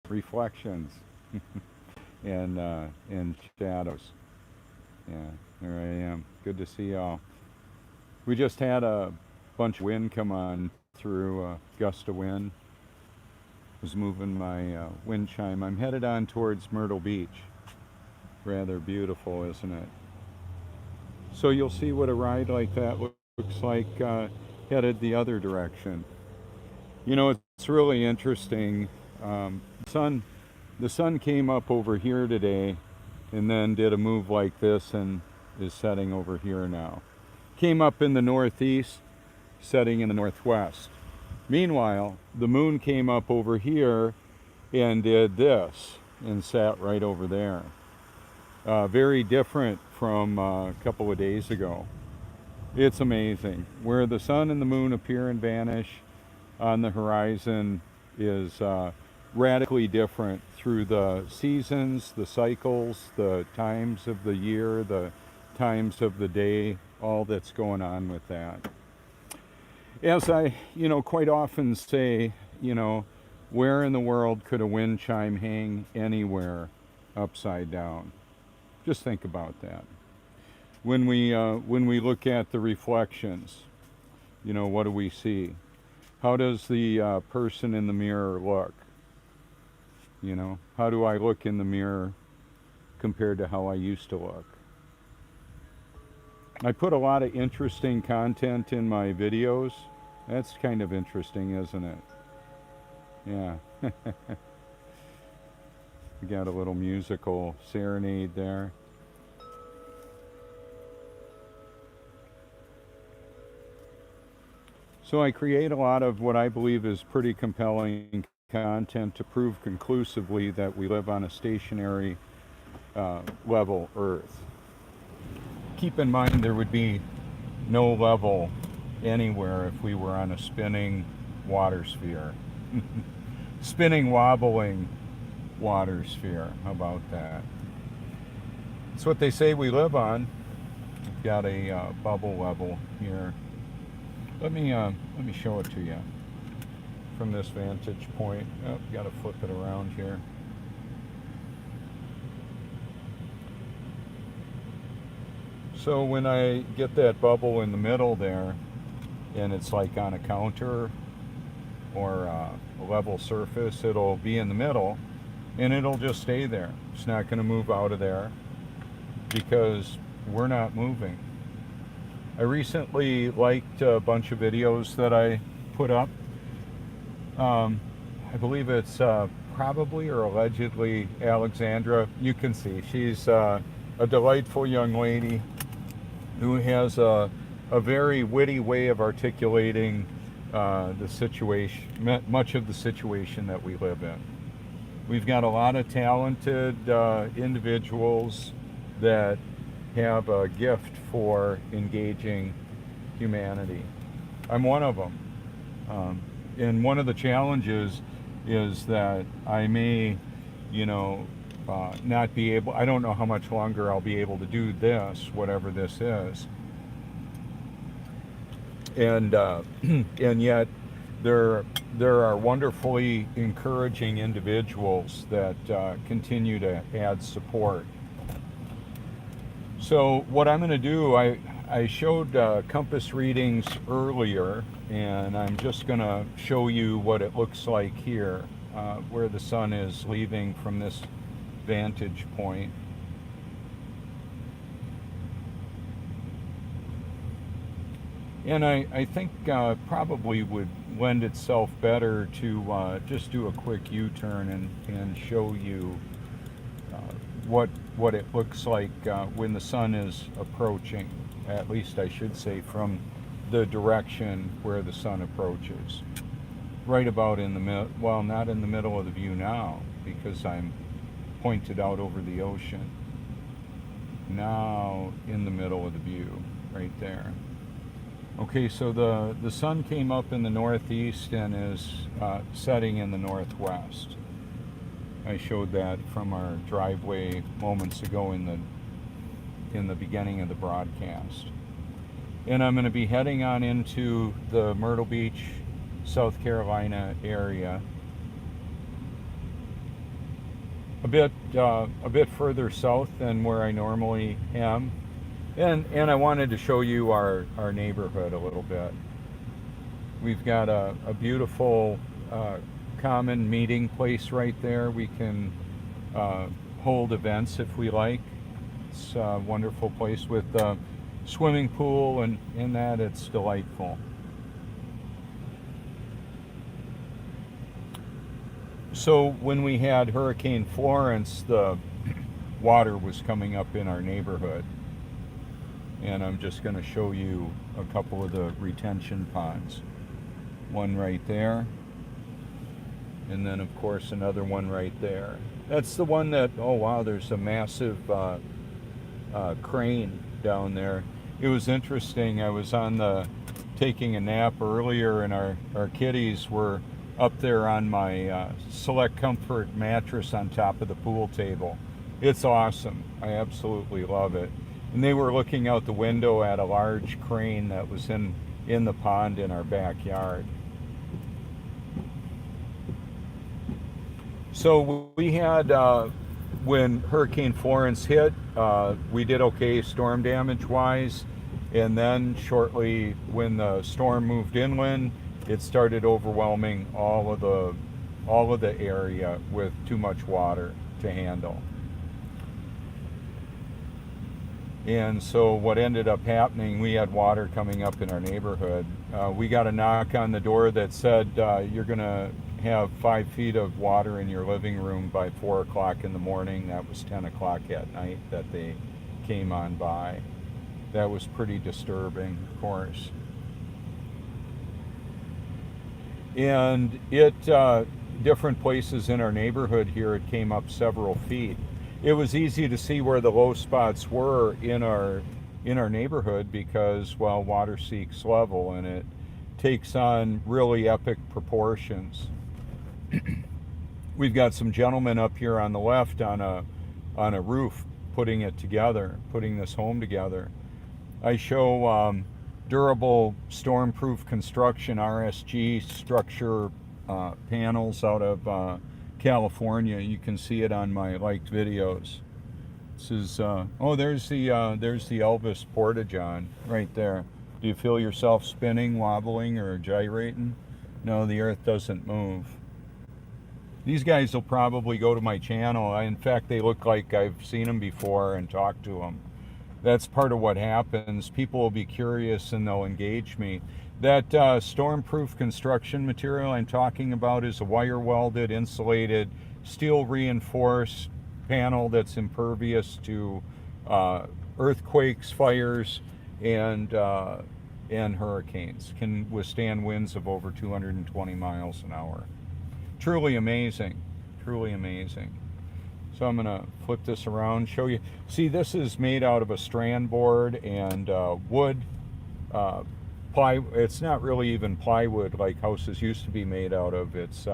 reflections and shadows. Yeah, there I am. Good to see y'all. We just had a bunch of wind come on through, gust of wind. Was moving my wind chime. I'm headed on towards Myrtle Beach. Rather beautiful, isn't it? So you'll see what a ride like that looks like headed the other direction. You know, it's really interesting. Sun, the sun came up over here today, and then did a move like this and is setting over here now. Came up in the northeast, setting in the northwest. Meanwhile, the moon came up over here and did this and sat right over there. Very different from a couple of days ago. It's amazing. Where the sun and the moon appear and vanish on the horizon is radically different through the seasons, the cycles, the times of the year, the times of the day, all that's going on with that. As I, quite often say, where in the world could a wind chime hang anywhere upside down? Just think about that. When we look at the reflections, what do we see? How does the person in the mirror look? How do I look in the mirror compared to how I used to look? I put a lot of interesting content in my videos. That's kind of interesting, isn't it? Yeah. We got a little musical serenade there. So I create a lot of what I believe is pretty compelling content to prove conclusively that we live on a stationary level Earth. Keep in mind there would be no level anywhere if we were on a spinning water sphere. Spinning, wobbling water sphere. How about that? It's what they say we live on. We've got a bubble level here. Let me show it to you from this vantage point. Oh, got to flip it around here. So when I get that bubble in the middle there, and it's like on a counter or a level surface, it'll be in the middle, and it'll just stay there. It's not going to move out of there because we're not moving. I recently liked a bunch of videos that I put up. I believe it's probably or allegedly Alexandra. You can see she's a delightful young lady who has a very witty way of articulating the situation, much of the situation that we live in. We've got a lot of talented individuals that have a gift for engaging humanity. I'm one of them. And one of the challenges is that I may, not be able, I don't know how much longer I'll be able to do this, whatever this is. And and yet there are wonderfully encouraging individuals that continue to add support. So what I'm going to do, I showed compass readings earlier, and I'm just going to show you what it looks like here, where the sun is leaving from this vantage point. And I think probably would lend itself better to just do a quick U-turn and show you what it looks like when the sun is approaching, at least I should say from the direction where the sun approaches. Right about in the middle, well, not in the middle of the view now because I'm pointed out over the ocean. Now in the middle of the view, right there. Okay, so the sun came up in the northeast and is setting in the northwest. I showed that from our driveway moments ago in the beginning of the broadcast. And I'm going to be heading on into the Myrtle Beach, South Carolina area. a bit further south than where I normally am, and I wanted to show you our neighborhood a little bit. We've got a beautiful common meeting place right there. We can hold events if we like. It's a wonderful place with a swimming pool, and in that it's delightful. So when we had Hurricane Florence, the water was coming up in our neighborhood. And I'm just going to show you a couple of the retention ponds. One right there, and then of course another one right there. That's the one that, oh wow, there's a massive crane down there. It was interesting. I was taking a nap earlier, and our kitties were up there on my Select Comfort mattress on top of the pool table. It's awesome. I absolutely love it. And they were looking out the window at a large crane that was in the pond in our backyard. So we had, when Hurricane Florence hit, we did okay storm damage wise, and then shortly when the storm moved inland, it started overwhelming all of the area with too much water to handle. And so what ended up happening, we had water coming up in our neighborhood. We got a knock on the door that said, you're going to have 5 feet of water in your living room by 4 o'clock in the morning. That was 10 o'clock at night that they came on by. That was pretty disturbing, of course. And different places in our neighborhood here, it came up several feet. It was easy to see where the low spots were in our neighborhood because, well, water seeks level, and it takes on really epic proportions. We've got some gentlemen up here on the left on a roof putting this home together. I show durable storm-proof construction RSG structure panels out of California. You can see it on my liked videos. This is there's the Elvis Porta-John right there. Do you feel yourself spinning, wobbling, or gyrating? No, the earth doesn't move. These guys will probably go to my channel. In fact, they look like I've seen them before and talked to them. That's part of what happens. People will be curious and they'll engage me. That storm-proof construction material I'm talking about is a wire-welded, insulated, steel-reinforced panel that's impervious to earthquakes, fires, and hurricanes. Can withstand winds of over 220 miles an hour. Truly amazing. Truly amazing. So I'm going to flip this around, show you. See, this is made out of a strand board and wood. It's not really even plywood like houses used to be made out of. It's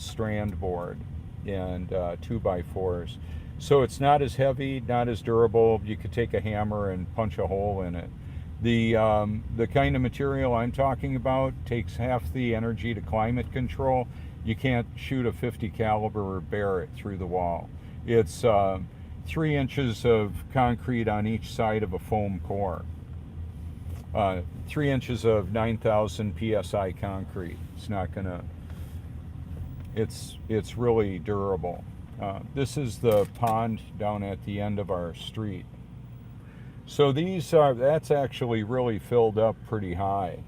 strand board and 2x4s. So it's not as heavy, not as durable. You could take a hammer and punch a hole in it. The kind of material I'm talking about takes half the energy to climate control. You can't shoot a .50 caliber Barrett through the wall. It's 3 inches of concrete on each side of a foam core. 3 inches of 9,000 psi concrete. It's not gonna. It's really durable. This is the pond down at the end of our street. So that's actually really filled up pretty high.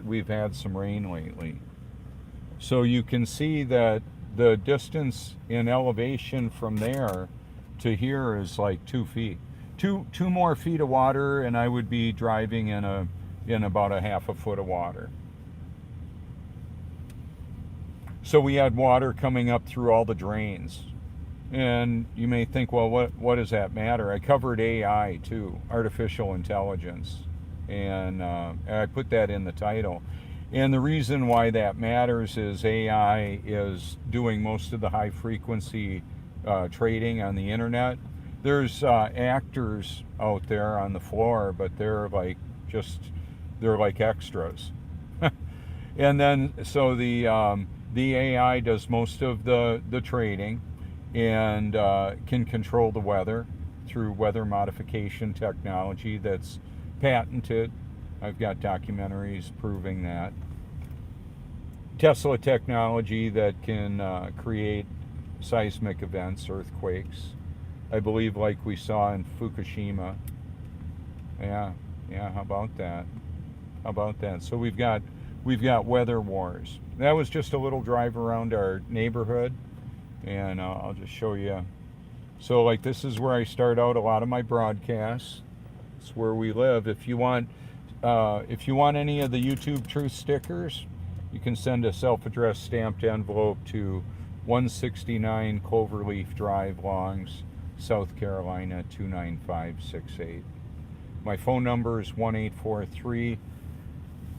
We've had some rain lately. So you can see that the distance in elevation from there to here is like 2 feet. Two more feet of water and I would be driving in about a half a foot of water. So we had water coming up through all the drains. And you may think, well, what does that matter? I covered AI too, artificial intelligence. And I put that in the title. And the reason why that matters is AI is doing most of the high frequency trading on the internet. There's actors out there on the floor, but they're like extras. And then so the AI does most of the trading, and can control the weather through weather modification technology that's patented. I've got documentaries proving that. Tesla technology that can create seismic events, earthquakes. I believe like we saw in Fukushima. Yeah, how about that? How about that? So we've got weather wars. That was just a little drive around our neighborhood, and I'll just show you. So like this is where I start out a lot of my broadcasts. It's where we live. If you want any of the YouTube Truth stickers, you can send a self-addressed stamped envelope to 169 Cloverleaf Drive, Longs, South Carolina 29568. My phone number is 1-843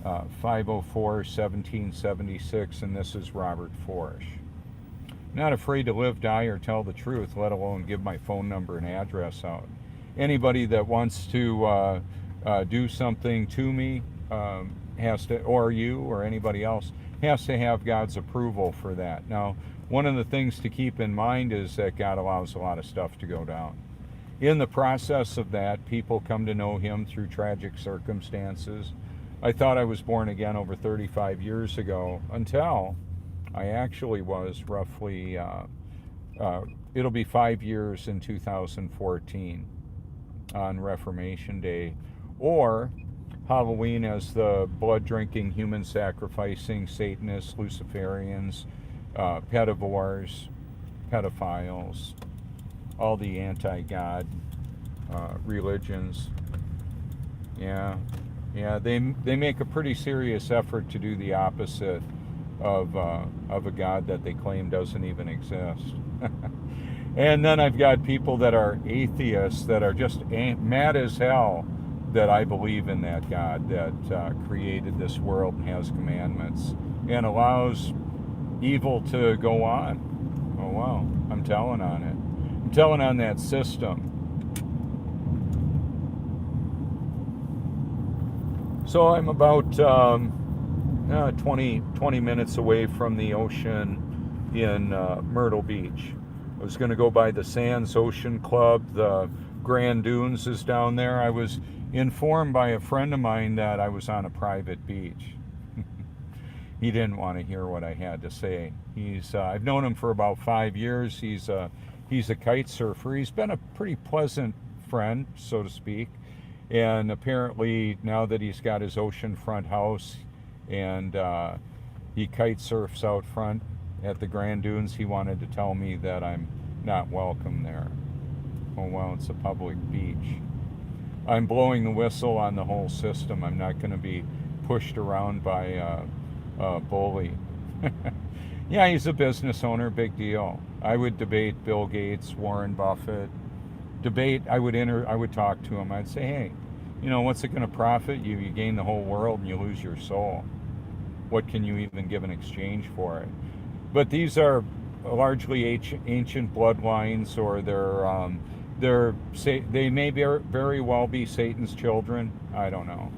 504-1776, and this is Robert Forish. Not afraid to live, die, or tell the truth, let alone give my phone number and address out. Anybody that wants to do something to me has to, or you or anybody else, has to have God's approval for that. Now, one of the things to keep in mind is that God allows a lot of stuff to go down. In the process of that, people come to know Him through tragic circumstances. I thought I was born again over 35 years ago, until I actually was roughly, it'll be 5 years in 2014 on Reformation Day, or Halloween as the blood-drinking, human-sacrificing Satanists, Luciferians, pedivores, pedophiles, all the anti-God religions. Yeah, they make a pretty serious effort to do the opposite of a God that they claim doesn't even exist. And then I've got people that are atheists that are just mad as hell that I believe in that God that created this world and has commandments and allows evil to go on. Oh wow, I'm telling on it. I'm telling on that system. So I'm about 20 minutes away from the ocean in Myrtle Beach. I was going to go by the Sands Ocean Club. The Grand Dunes is down there. I was informed by a friend of mine that I was on a private beach. He didn't want to hear what I had to say. I've known him for about 5 years. He's a kite surfer. He's been a pretty pleasant friend, so to speak. And apparently now that he's got his oceanfront house and he kite surfs out front at the Grand Dunes, he wanted to tell me that I'm not welcome there. Oh well, it's a public beach. I'm blowing the whistle on the whole system. I'm not going to be pushed around by a bully. Yeah, he's a business owner, big deal. I would debate Bill Gates, Warren Buffett. I would talk to him. I'd say, hey, what's it going to profit you? You gain the whole world and you lose your soul. What can you even give in exchange for it? But these are largely ancient bloodlines, or they may very well be Satan's children. I don't know.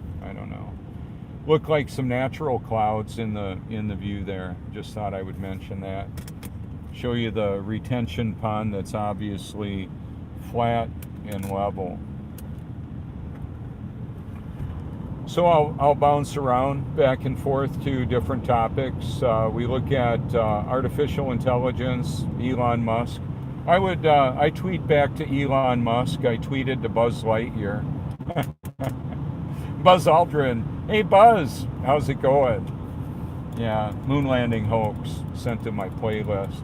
Look like some natural clouds in the view there. Just thought I would mention that. Show you the retention pond that's obviously flat and level. So I'll bounce around back and forth to different topics. We look at artificial intelligence, Elon Musk. I tweet back to Elon Musk. I tweeted to Buzz Lightyear. Buzz Aldrin. Hey Buzz, how's it going? Yeah, moon landing hoax sent to my playlist.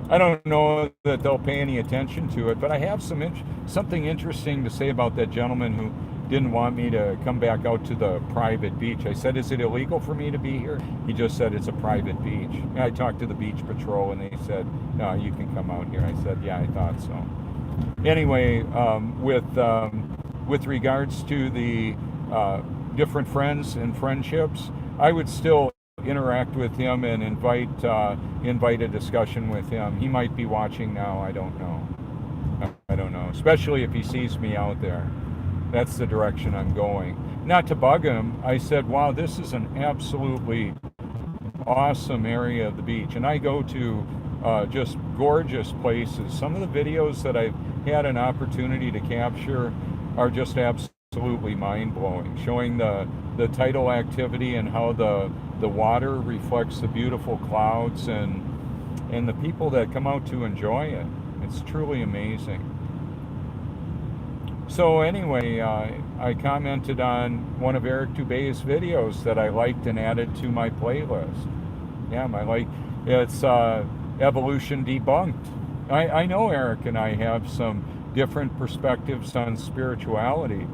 I don't know that they'll pay any attention to it, but I have something interesting to say about that gentleman who didn't want me to come back out to the private beach. I said, is it illegal for me to be here? He just said it's a private beach. And I talked to the beach patrol and they said, no, you can come out here. I said, yeah, I thought so. Anyway, with regards to the different friends and friendships, I would still interact with him and invite a discussion with him. He might be watching now. I don't know, especially if he sees me out there. That's the direction I'm going. Not to bug him, I said, wow, this is an absolutely awesome area of the beach. And I go to just gorgeous places. Some of the videos that I've had an opportunity to capture are just absolutely mind-blowing, showing the tidal activity and how the water reflects the beautiful clouds and the people that come out to enjoy it. It's truly amazing. So anyway, I commented on one of Eric Dubé's videos that I liked and added to my playlist. Yeah, it's Evolution Debunked. I know Eric and I have some different perspectives on spirituality.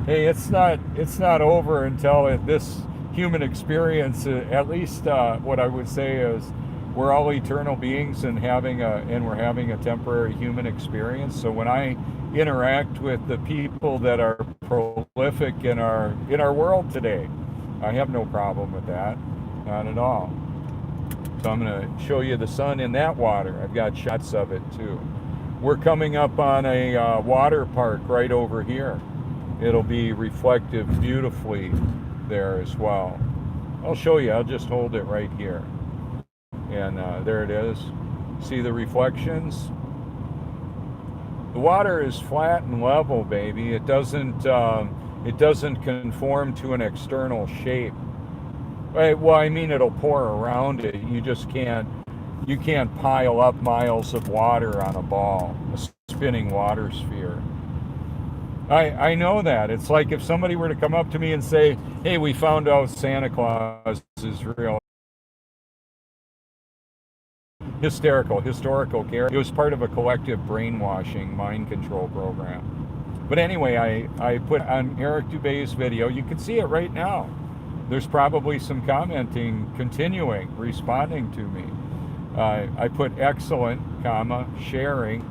Hey, it's not over until this human experience, at least what I would say is we're all eternal beings and we're having a temporary human experience. So when I interact with the people that are prolific in our world today, I have no problem with that, not at all. So I'm going to show you the sun in that water. I've got shots of it too. We're coming up on a water park right over here. It'll be reflective beautifully there as well. I'll show you. I'll just hold it right here. And there it is. See the reflections? The water is flat and level, baby. It doesn't conform to an external shape. Well, I mean, it'll pour around it. You can't pile up miles of water on a ball, a spinning water sphere. I know that. It's like if somebody were to come up to me and say, hey, we found out Santa Claus is real. Historical care. It was part of a collective brainwashing mind control program. But anyway, I put on Eric Dubé's video. You can see it right now. There's probably some commenting, continuing, responding to me. I put excellent, sharing, ...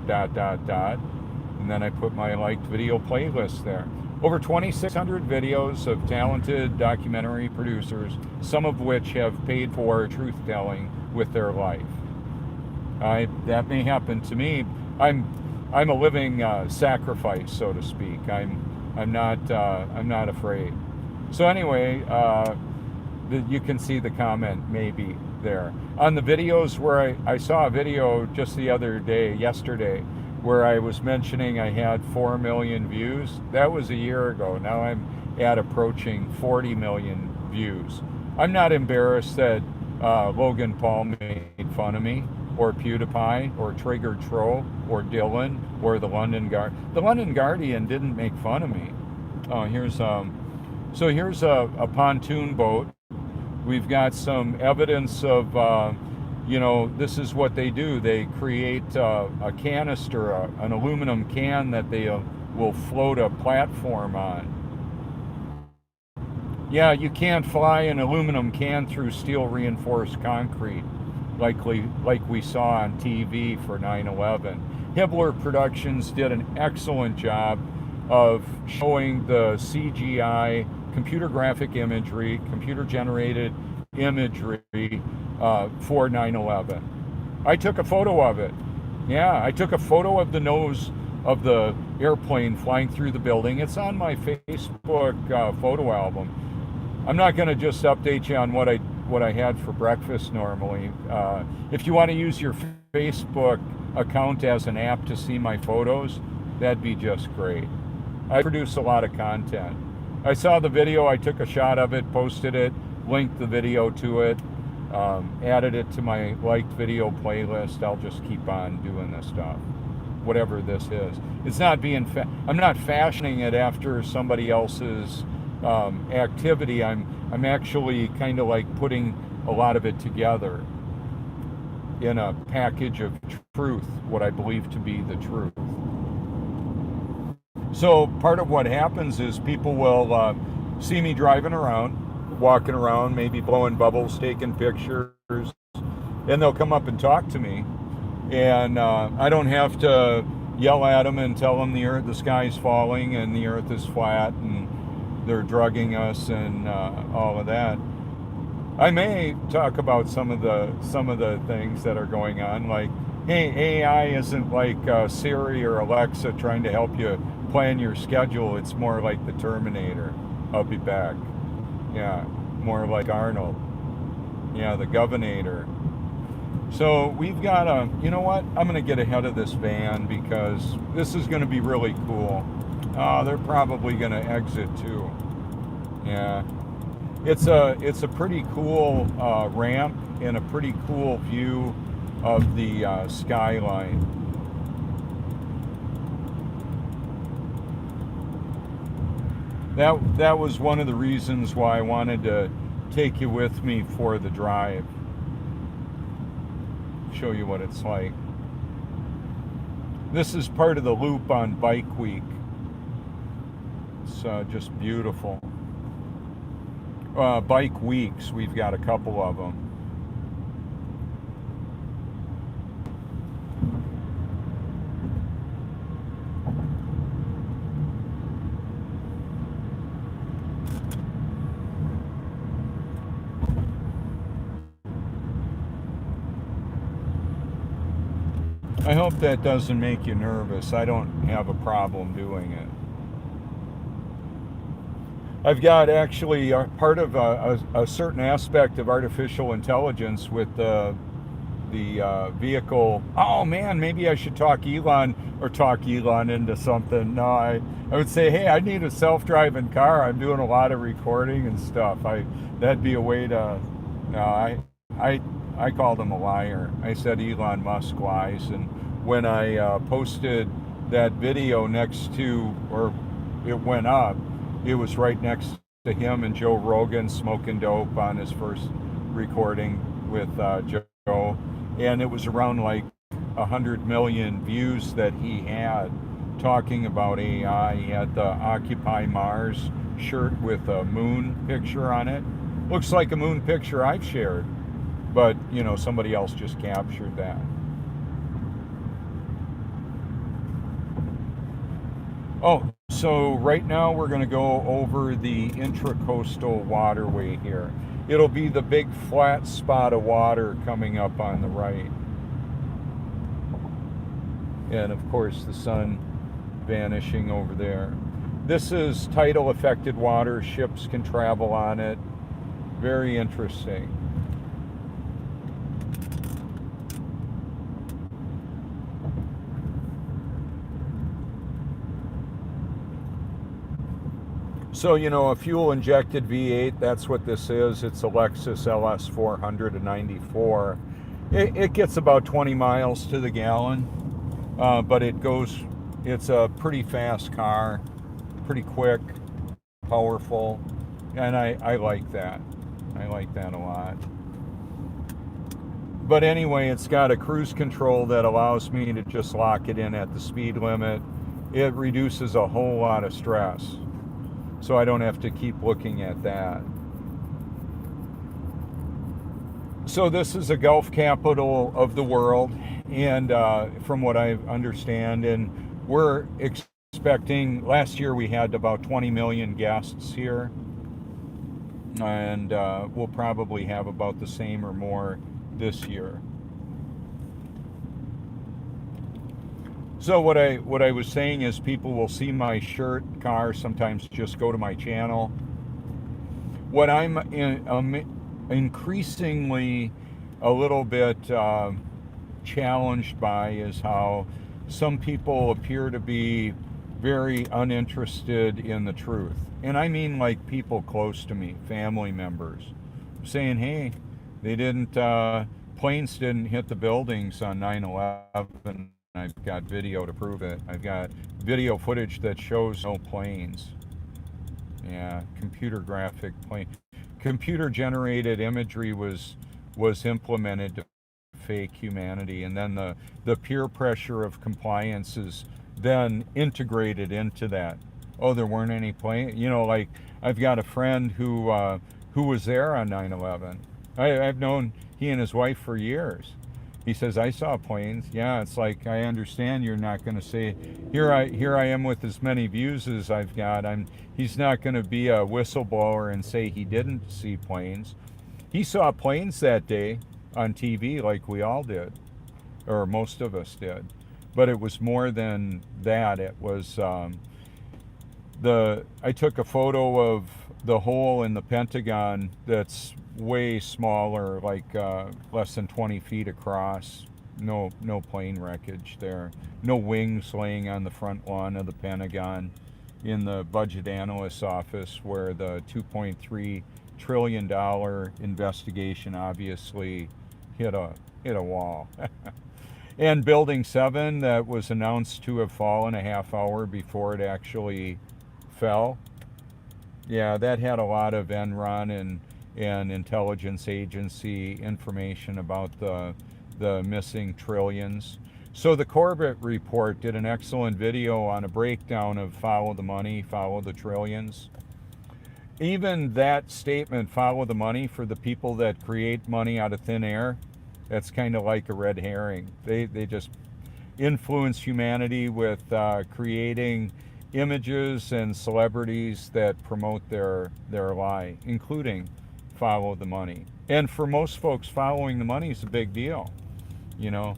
And then I put my liked video playlist there. Over 2,600 videos of talented documentary producers, some of which have paid for truth-telling with their life. That may happen to me. I'm a living sacrifice, so to speak. I'm not afraid. So anyway, you can see the comment maybe there. On the videos where I saw a video just yesterday, where I was mentioning I had 4 million views. That was a year ago. Now I'm at approaching 40 million views. I'm not embarrassed that Logan Paul made fun of me, or PewDiePie, or Traeger Troll, or Dylan, or the London Guardian. The London Guardian didn't make fun of me. Here's a pontoon boat. We've got some evidence of, this is what they do. They create a canister, an aluminum can that they will float a platform on. Yeah, you can't fly an aluminum can through steel reinforced concrete like we saw on TV for 9/11. Hibbler Productions did an excellent job of showing the CGI, computer graphic imagery, computer generated imagery for 9/11. I took a photo of it. Yeah, I took a photo of the nose of the airplane flying through the building. It's on my Facebook photo album. I'm not going to just update you on what I had for breakfast normally. If you want to use your Facebook account as an app to see my photos, that'd be just great. I produce a lot of content. I saw the video, I took a shot of it, posted it, linked the video to it, added it to my liked video playlist. I'll just keep on doing this stuff, whatever this is. It's not I'm not fashioning it after somebody else's activity. I'm actually kind of like putting a lot of it together in a package of truth, what I believe to be the truth. So part of what happens is people will see me driving around, walking around, maybe blowing bubbles, taking pictures, and they'll come up and talk to me. And I don't have to yell at them and tell them the sky's falling and the earth is flat and they're drugging us and all of that. I may talk about some of the things that are going on, like, hey, AI isn't like Siri or Alexa trying to help you plan your schedule. It's more like the Terminator. I'll be back. Yeah, more like Arnold. Yeah, the Governator. So we've got you know what? I'm going to get ahead of this van because this is going to be really cool. Oh, they're probably going to exit too. Yeah. It's a pretty cool ramp and a pretty cool view of the skyline. That was one of the reasons why I wanted to take you with me for the drive. Show you what it's like. This is part of the loop on Bike Week. It's just beautiful. Bike weeks, we've got a couple of them. I hope that doesn't make you nervous. I don't have a problem doing it. I've got actually part of a certain aspect of artificial intelligence with the vehicle. Oh man, maybe I should talk Elon into something. No, I would say, hey, I need a self-driving car. I'm doing a lot of recording and stuff. That'd be a way to. No, I called him a liar. I said Elon Musk lies, and when I posted that video next to, or it went up, it was right next to him and Joe Rogan smoking dope on his first recording with Joe, and it was around like 100 million views that he had talking about AI. He had the Occupy Mars shirt with a moon picture on it. Looks like a moon picture I've shared, but you know, somebody else just captured that. Oh, so right now we're going to go over the Intracoastal Waterway here. It'll be the big flat spot of water coming up on the right. And of course the sun vanishing over there. This is tidal affected water. Ships can travel on it. Very interesting. So, you know, a fuel injected V8, that's what this is. It's a Lexus LS 400, a 94. It gets about 20 miles to the gallon, but it's a pretty fast car, pretty quick, powerful, and I like that. I like that a lot. But anyway, it's got a cruise control that allows me to just lock it in at the speed limit. It reduces a whole lot of stress, so I don't have to keep looking at that. So this is a Gulf capital of the world, and from what I understand, and we're expecting, last year we had about 20 million guests here, and we'll probably have about the same or more this year. So what I was saying is, people will see my shirt, car, sometimes just go to my channel. What I'm increasingly a little bit challenged by is how some people appear to be very uninterested in the truth. And I mean like people close to me, family members, saying, hey, planes didn't hit the buildings on 9/11. I've got video to prove it. I've got video footage that shows no planes. Yeah, computer generated imagery was implemented to fake humanity, and then the peer pressure of compliance is then integrated into that. Oh, there weren't any planes. You know, like I've got a friend who was there on 9/11. I've known he and his wife for years. He says, I saw planes. Yeah, it's like, I understand you're not going to say, here I am with as many views as I've got. He's not going to be a whistleblower and say he didn't see planes. He saw planes that day on TV like we all did, or most of us did. But it was more than that. It was, I took a photo of the hole in the Pentagon that's way smaller, like less than 20 feet across. No plane wreckage there. No wings laying on the front lawn of the Pentagon. In the budget analyst's office, where the $2.3 trillion investigation obviously hit a wall. And Building 7, that was announced to have fallen a half hour before it actually fell. Yeah, that had a lot of Enron and intelligence agency information about the missing trillions. So the Corbett report did an excellent video on a breakdown of follow the money, follow the trillions. Even that statement, follow the money, for the people that create money out of thin air, that's kind of like a red herring. They just influence humanity with creating images and celebrities that promote their lie, including follow the money. And for most folks, following the money is a big deal. You know,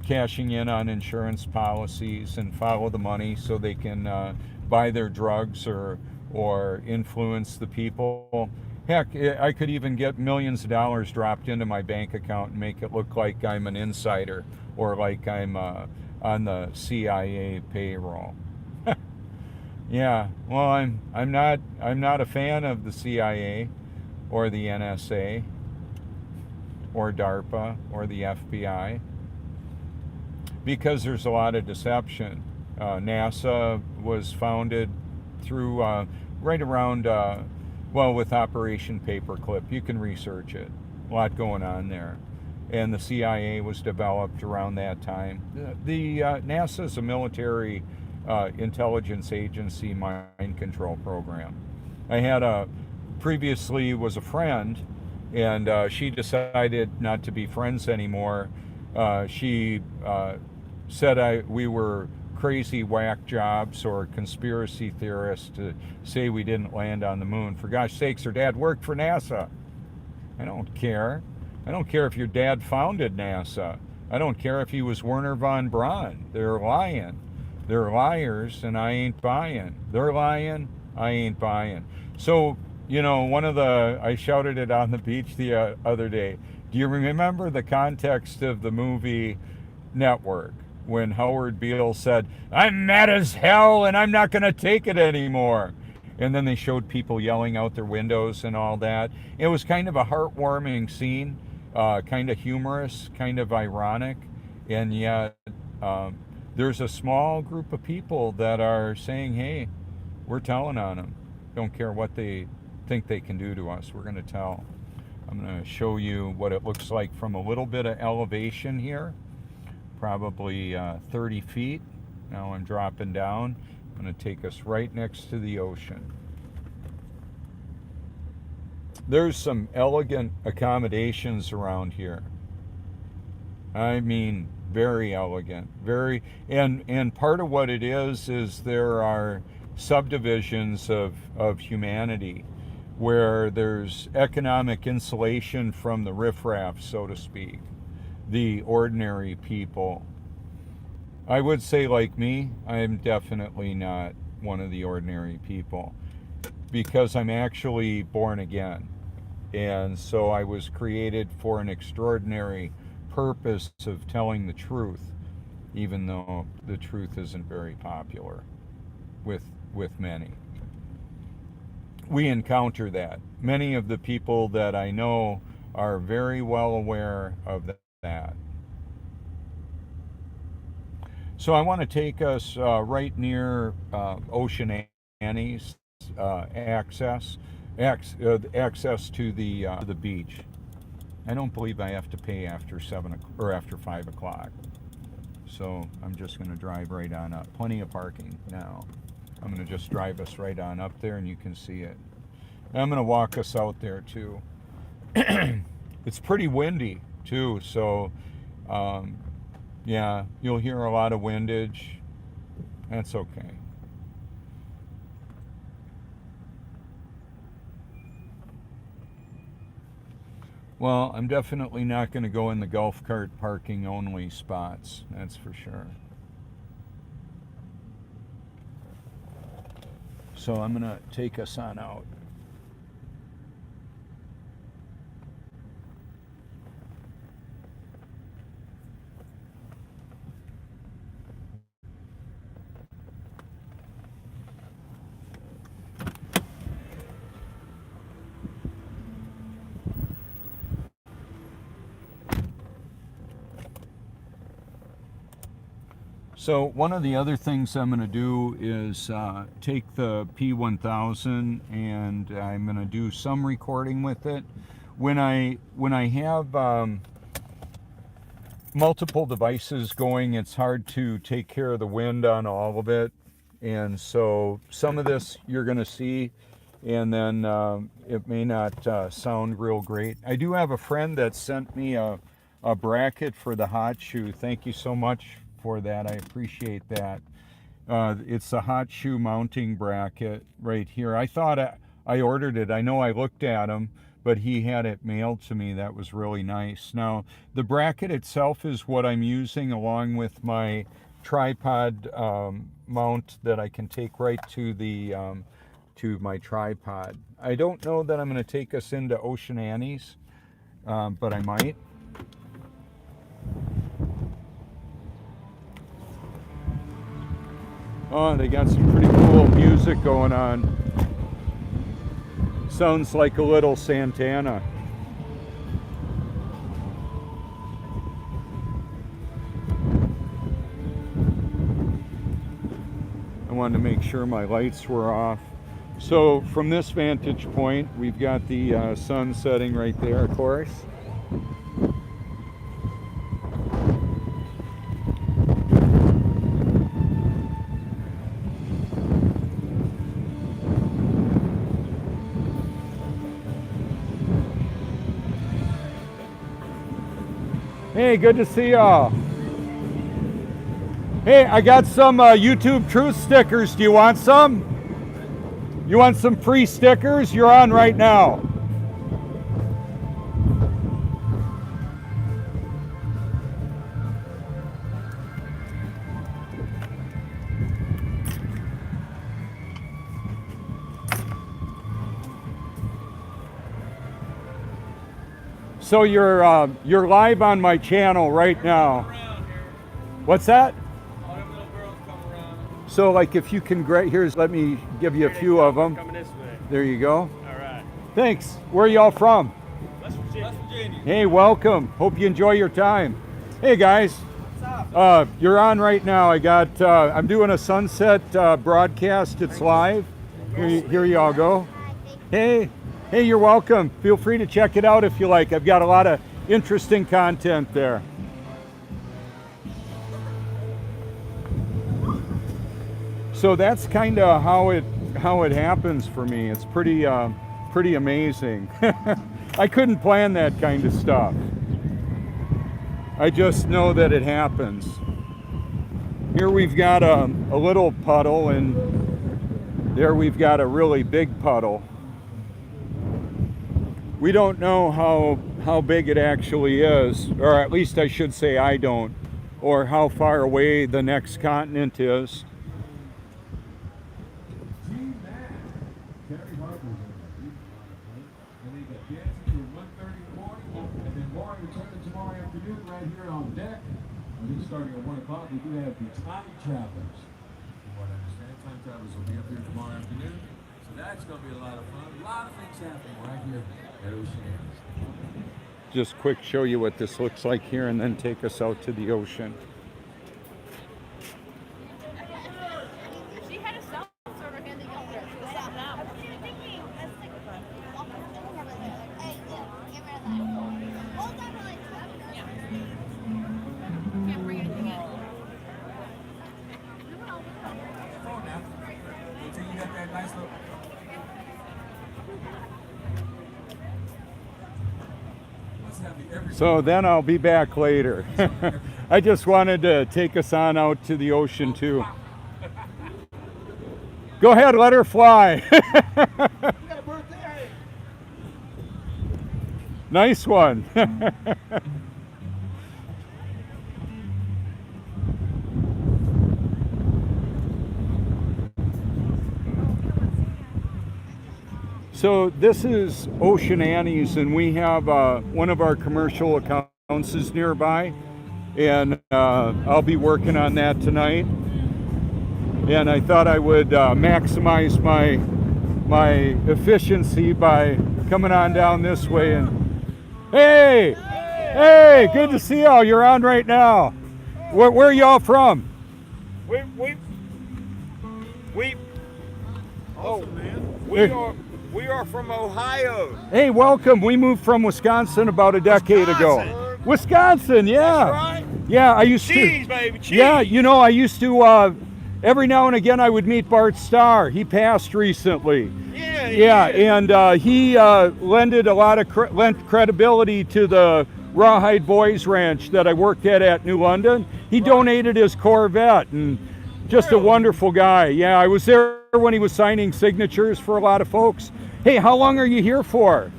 cashing in on insurance policies and follow the money so they can buy their drugs or influence the people. Heck, I could even get millions of dollars dropped into my bank account and make it look like I'm an insider or like I'm on the CIA payroll. Yeah, well, I'm not a fan of the CIA or the NSA or DARPA or the FBI, because there's a lot of deception. NASA was founded through right around, with Operation Paperclip. You can research it. A lot going on there. And the CIA was developed around that time. NASA is a military intelligence agency mind control program. I had previously was a friend, and she decided not to be friends anymore. She said we were crazy whack jobs or conspiracy theorists to say we didn't land on the moon. For gosh sakes, her dad worked for NASA. I don't care. I don't care if your dad founded NASA. I don't care if he was Wernher von Braun. They're lying. They're liars, and I ain't buying. They're lying. I ain't buying. So, I shouted it on the beach the other day. Do you remember the context of the movie Network, when Howard Beale said, "I'm mad as hell and I'm not going to take it anymore"? And then they showed people yelling out their windows and all that. It was kind of a heartwarming scene, kind of humorous, kind of ironic, and yet there's a small group of people that are saying, hey, we're telling on them. Don't care what they think they can do to us. We're going to tell. I'm going to show you what it looks like from a little bit of elevation here, probably 30 feet. Now I'm dropping down. I'm going to take us right next to the ocean. There's some elegant accommodations around here. I mean, very elegant, and part of what it is there are subdivisions of humanity where there's economic insulation from the riffraff, so to speak, the ordinary people. I would say, like me, I'm definitely not one of the ordinary people, because I'm actually born again. And so I was created for an extraordinary purpose of telling the truth, even though the truth isn't very popular with many. We encounter that. Many of the people that I know are very well aware of that. So I want to take us right near Ocean Annie's access to the beach. I don't believe I have to pay after 7 or after 5 o'clock. So I'm just going to drive right on up. Plenty of parking now. I'm going to just drive us right on up there, and you can see it. And I'm going to walk us out there too. It's pretty windy too, so yeah, you'll hear a lot of windage. That's okay. Well, I'm definitely not going to go in the golf cart parking only spots, that's for sure. So I'm going to take us on out. So one of the other things I'm going to do is take the P1000 and I'm going to do some recording with it. When I have multiple devices going, it's hard to take care of the wind on all of it. And so some of this you're going to see, and then it may not sound real great. I do have a friend that sent me a bracket for the hot shoe. Thank you so much for that. I appreciate that. It's a hot shoe mounting bracket right here. I thought I ordered it. I know I looked at them, but he had it mailed to me. That was really nice. Now, the bracket itself is what I'm using along with my tripod mount that I can take right to the to my tripod. I don't know that I'm going to take us into Ocean Annie's, but I might. Oh, they got some pretty cool music going on. Sounds like a little Santana. I wanted to make sure my lights were off. So from this vantage point, we've got the sun setting right there, of course. Hey, good to see y'all. Hey, I got some YouTube Truth stickers. Do you want some? You want some free stickers? You're on right now. So you're live on my channel right now. What's that? All them little girls come around. So like if you can, here's, let me give you a few of them. Coming this way. There you go. All right. Thanks. Where are y'all from? West Virginia. Hey, welcome. Hope you enjoy your time. Hey guys. What's up? You're on right now. I'm doing a sunset broadcast. It's live. Here y'all go. Hey, you're welcome. Feel free to check it out if you like. I've got a lot of interesting content there. So that's kind of how it happens for me. It's pretty amazing. I couldn't plan that kind of stuff. I just know that it happens. Here we've got a little puddle, and there we've got a really big puddle. We don't know how big it actually is, or at least I should say I don't, or how far away the next continent is. Starting at 1 o'clock, we do have the Time Travelers. From what I understand, Time Travelers will be up here tomorrow afternoon. So that's going to be a lot of fun. A lot of things happening right here at Ocean Annie's. Just quick show you what this looks like here and then take us out to the ocean. She had a cell sort of handing over it. She was setting up. Can't bring anything in. Come on now. Until you got that nice little... Let's have the every... So then I'll be back later. I just wanted to take us on out to the ocean too. Go ahead, let her fly. Nice one. So this is Ocean Annie's, and we have one of our commercial accounts is nearby, and I'll be working on that tonight. And I thought I would maximize my efficiency by coming on down this way. And hey, good to see y'all. You're on right now. Where are y'all from? Awesome, man. We are from Ohio. Hey, welcome. We moved from Wisconsin about a decade ago. Wisconsin, yeah. That's right. Yeah, I used Cheese, to. baby, cheese. Yeah, you know, I used to. Every now and again, I would meet Bart Starr. He passed recently. Yeah. And he lended a lot of lent credibility to the Rawhide Boys Ranch that I worked at New London. He donated his Corvette, and just a wonderful guy. Yeah, I was there when he was signing signatures for a lot of folks. Hey, how long are you here for?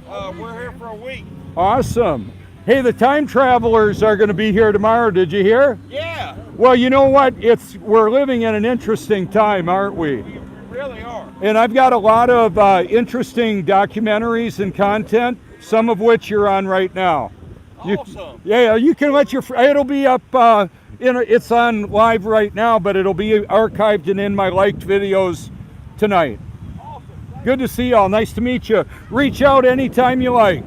We're here for a week. Awesome. Hey, the time travelers are going to be here tomorrow. Did you hear? Yeah, Well, you know what? We're living in an interesting time, aren't we? we really are. And I've got a lot of interesting documentaries and content, some of which you're on right now. Awesome. Yeah, you can let your. It'll be up. It's on live right now, but it'll be archived and in my liked videos tonight. Awesome. Good to see y'all. Nice to meet you. Reach out anytime you like.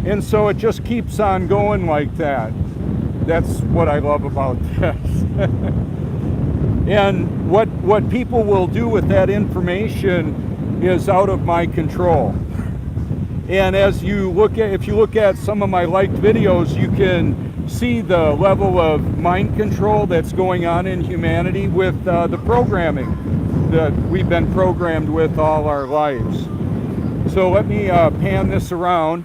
And so it just keeps on going like that. That's what I love about this. And what people will do with that information is out of my control. And as you if you look at some of my liked videos, you can see the level of mind control that's going on in humanity with the programming that we've been programmed with all our lives. So let me pan this around.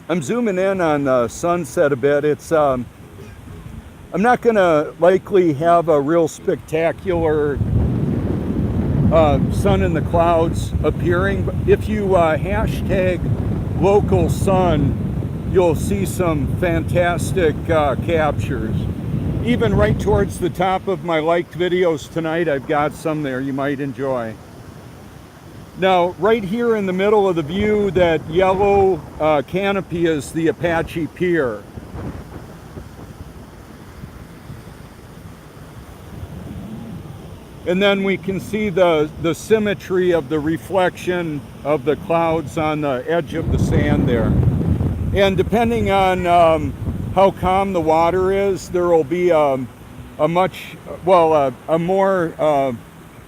I'm zooming in on the sunset a bit. It's I'm not going to likely have a real spectacular sun in the clouds appearing. But if you hashtag local sun, you'll see some fantastic captures. Even right towards the top of my liked videos tonight, I've got some there you might enjoy. Now, right here in the middle of the view, that yellow canopy is the Apache Pier. And then we can see the symmetry of the reflection of the clouds on the edge of the sand there. And depending on how calm the water is, there will be a more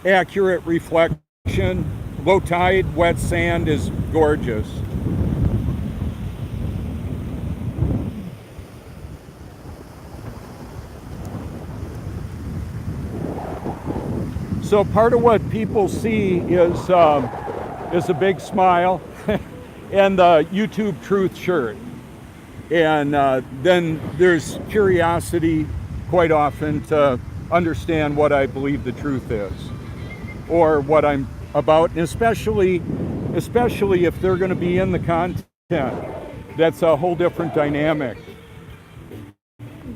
accurate reflection. Low tide, wet sand is gorgeous. So part of what people see is a big smile and the YouTube Truth shirt. And then there's curiosity quite often to understand what I believe the truth is, or what I'm about, and especially if they're going to be in the content. That's a whole different dynamic.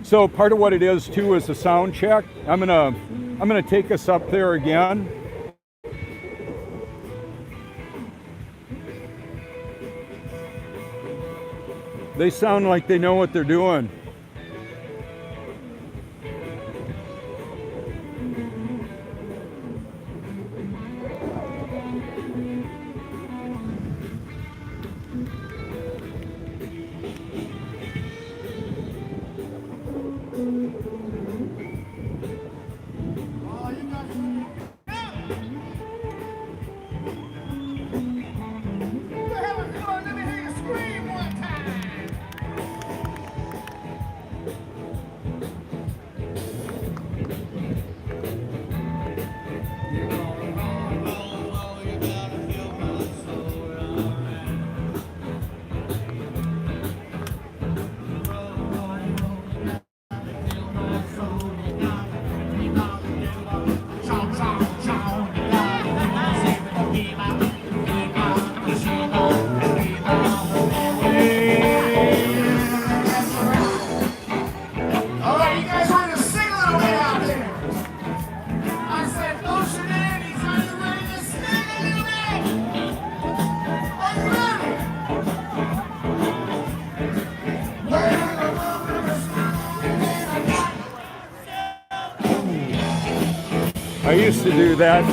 So part of what it is too is a sound check. I'm gonna take us up there again. They sound like they know what they're doing. I used to do that.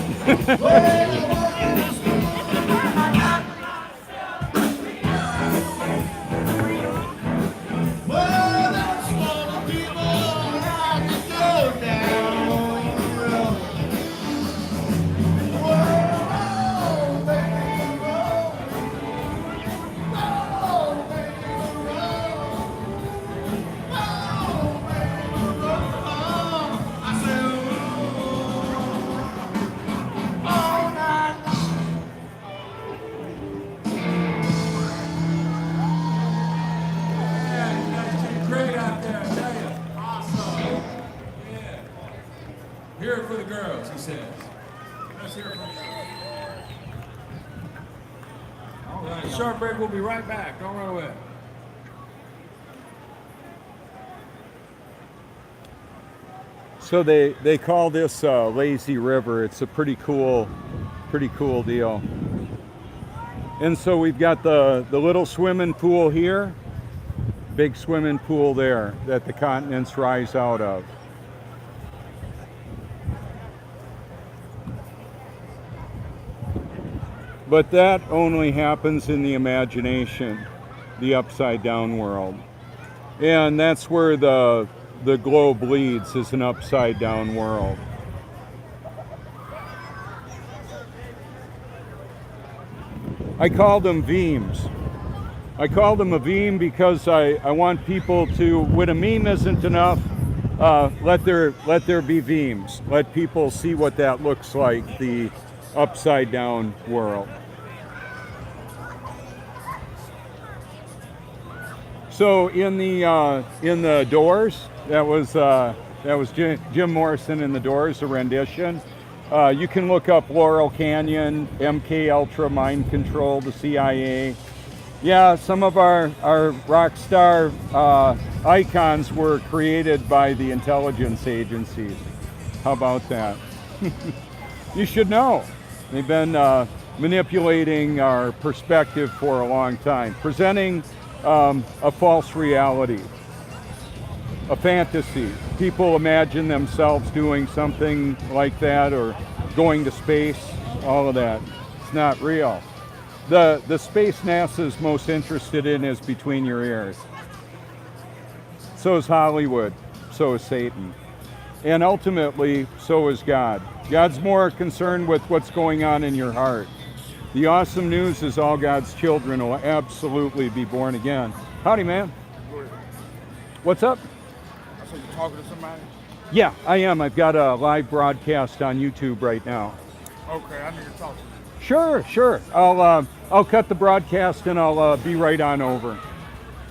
Yeah, you guys did great out there, I tell you. Awesome. Yeah. Hear it for the girls, he says. Let's hear it from you. All right, short break. We'll be right back. Don't run away. So they call this lazy river. It's a pretty cool deal. And so we've got the little swimming pool here, big swimming pool there that the continents rise out of. But that only happens in the imagination, the upside down world. And that's where the globe leads, is an upside down world. I call them vemes. I call them a veme because I want people to, when a meme isn't enough, let there be vemes. Let people see what that looks like, the upside down world. So in the Doors, that was Jim Morrison in the Doors, a rendition. You can look up Laurel Canyon, MK Ultra, Mind Control, the CIA. Yeah, some of our rock star icons were created by the intelligence agencies. How about that? You should know. They've been manipulating our perspective for a long time, presenting a false reality, a fantasy. People imagine themselves doing something like that or going to space, all of that. It's not real. The space NASA's most interested in is between your ears. So is Hollywood, so is Satan. And ultimately, so is God. God's more concerned with what's going on in your heart. The awesome news is all God's children will absolutely be born again. Howdy, man. What's up? I said, you talking to somebody? Yeah, I am. I've got a live broadcast on YouTube right now. Okay, I need to talk to you. Sure. I'll cut the broadcast and I'll be right on over.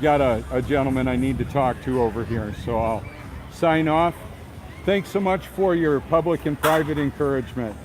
Got a gentleman I need to talk to over here, so I'll sign off. Thanks so much for your public and private encouragement.